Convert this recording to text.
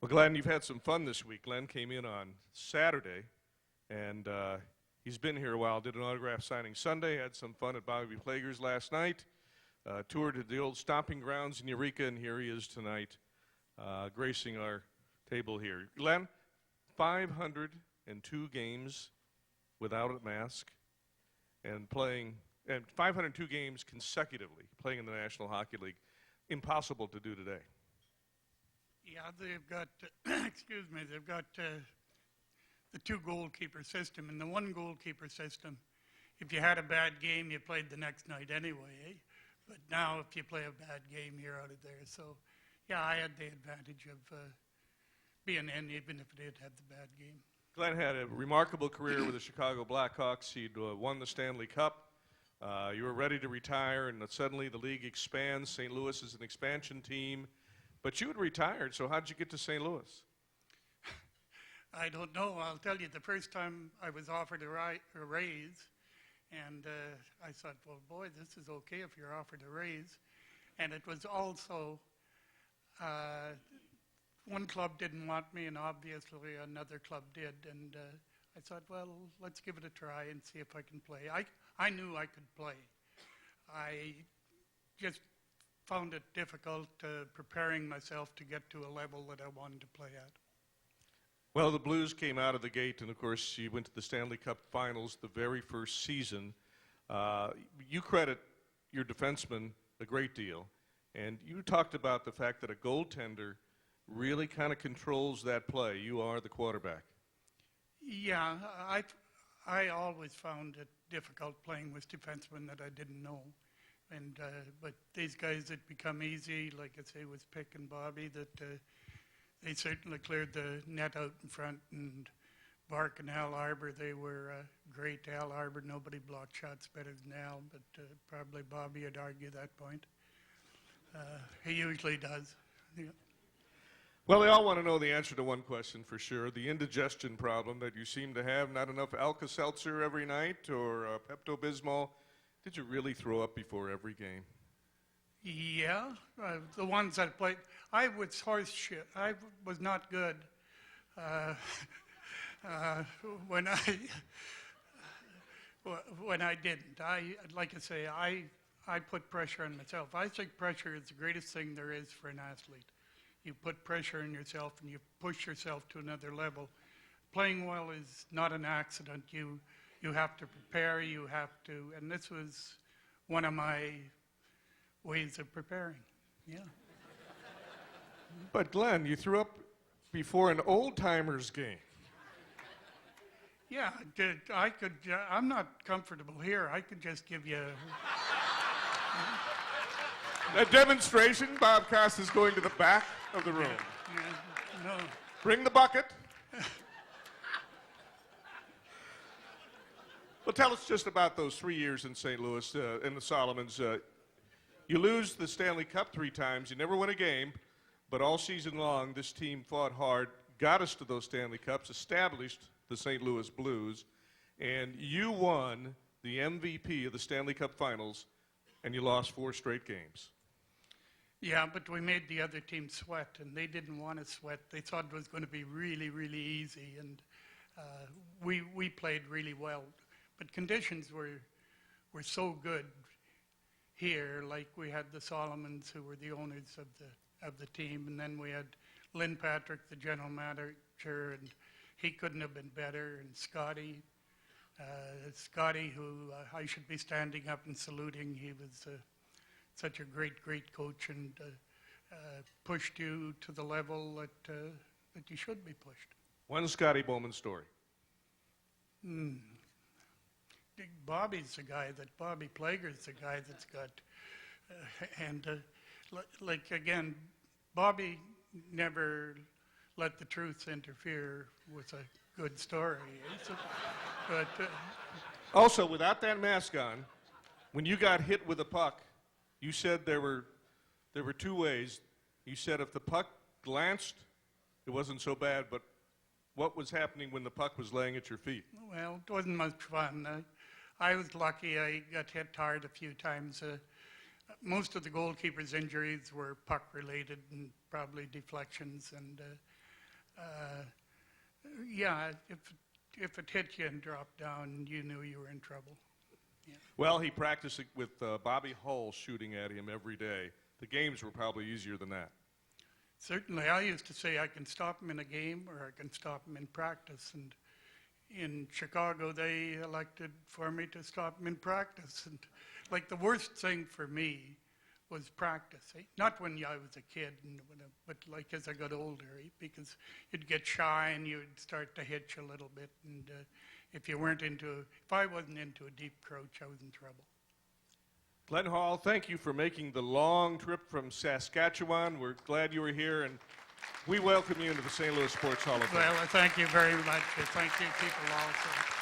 Well, Glenn, you've had some fun this week. Glenn came in on Saturday, and he's been here a while. Did an autograph signing Sunday, had some fun at Bobby Plager's last night, toured the old stomping grounds in Eureka, and here he is tonight, gracing our table here. Glenn, 502 games without a mask, and 502 games consecutively, playing in the National Hockey League. Impossible to do today. Yeah, they've got, they've got the two goalkeeper system. In the one goalkeeper system, if you had a bad game, you played the next night anyway. Eh? But now if you play a bad game, you're out of there. So, yeah, I had the advantage of being in, even if I did have the bad game. Glenn had a remarkable career with the Chicago Blackhawks. He'd won the Stanley Cup. You were ready to retire, and suddenly the league expands. St. Louis is an expansion team. But you had retired, so how did you get to St. Louis? I don't know. I'll tell you, the first time I was offered a raise, and I thought, well, boy, this is okay if you're offered a raise. And it was also, one club didn't want me, and obviously another club did. And I thought, well, let's give it a try and see if I can play. I knew I could play. I just found it difficult preparing myself to get to a level that I wanted to play at. Well, the Blues came out of the gate, and of course, you went to the Stanley Cup Finals the very first season. You credit your defenseman a great deal, and you talked about the fact that a goaltender really kind of controls that play. You are the quarterback. Yeah, I always found it difficult playing with defensemen that I didn't know. And but these guys that become easy, like I say with Pick and Bobby, that they certainly cleared the net out in front. And Bark and Al Arbor, they were great. Al Arbor, nobody blocked shots better than Al, but probably Bobby would argue that point. He usually does. Yeah. Well, they all want to know the answer to one question for sure, the indigestion problem that you seem to have, not enough Alka-Seltzer every night or Pepto-Bismol. Did you really throw up before every game? Yeah, the ones that played. I was horse shit. I was not good when I didn't. Like I say, I put pressure on myself. I think pressure is the greatest thing there is for an athlete. You put pressure on yourself and you push yourself to another level. Playing well is not an accident. You have to prepare, you have to, and this was one of my ways of preparing, yeah. But Glenn, you threw up before an old-timers game. Yeah, I'm not comfortable here. I could just give you A demonstration. Bob Cost is going to the back of the room. no. Bring the bucket. Well, tell us just about those 3 years in St. Louis, in the Solomons. You lose the Stanley Cup 3 times. You never win a game, but all season long, this team fought hard, got us to those Stanley Cups, established the St. Louis Blues, and you won the MVP of the Stanley Cup Finals, and you lost 4 straight games. Yeah, but we made the other team sweat, and they didn't want to sweat. They thought it was going to be really, really easy, and we played really well. But conditions were so good here. Like we had the Solomons, who were the owners of the team, and then we had Lynn Patrick, the general manager, and he couldn't have been better. And Scotty, who I should be standing up and saluting. He was such a great coach, and pushed you to the level that you should be pushed. One Scotty Bowman story. Bobby's the guy Bobby Plager's the guy that's got, like again, Bobby never let the truth interfere with a good story. But also, without that mask on, when you got hit with a puck, you said there were 2 ways. You said if the puck glanced, it wasn't so bad, but what was happening when the puck was laying at your feet? Well, it wasn't much fun. I was lucky. I got hit hard a few times. Most of the goalkeeper's injuries were puck-related and probably deflections. And Yeah, if it hit you and dropped down, you knew you were in trouble. Well, he practiced with Bobby Hull shooting at him every day. The games were probably easier than that. Certainly, I used to say I can stop him in a game or I can stop him in practice. And in Chicago, they elected for me to stop him in practice. And like the worst thing for me was practice. Not when I was a kid, but like as I got older, because you'd get shy and you'd start to hitch a little bit. And if I wasn't into a deep crouch, I was in trouble. Glenn Hall, thank you for making the long trip from Saskatchewan. We're glad you were here, and we welcome you into the St. Louis Sports Hall of Fame. Well, thank you very much. Thank you, people also.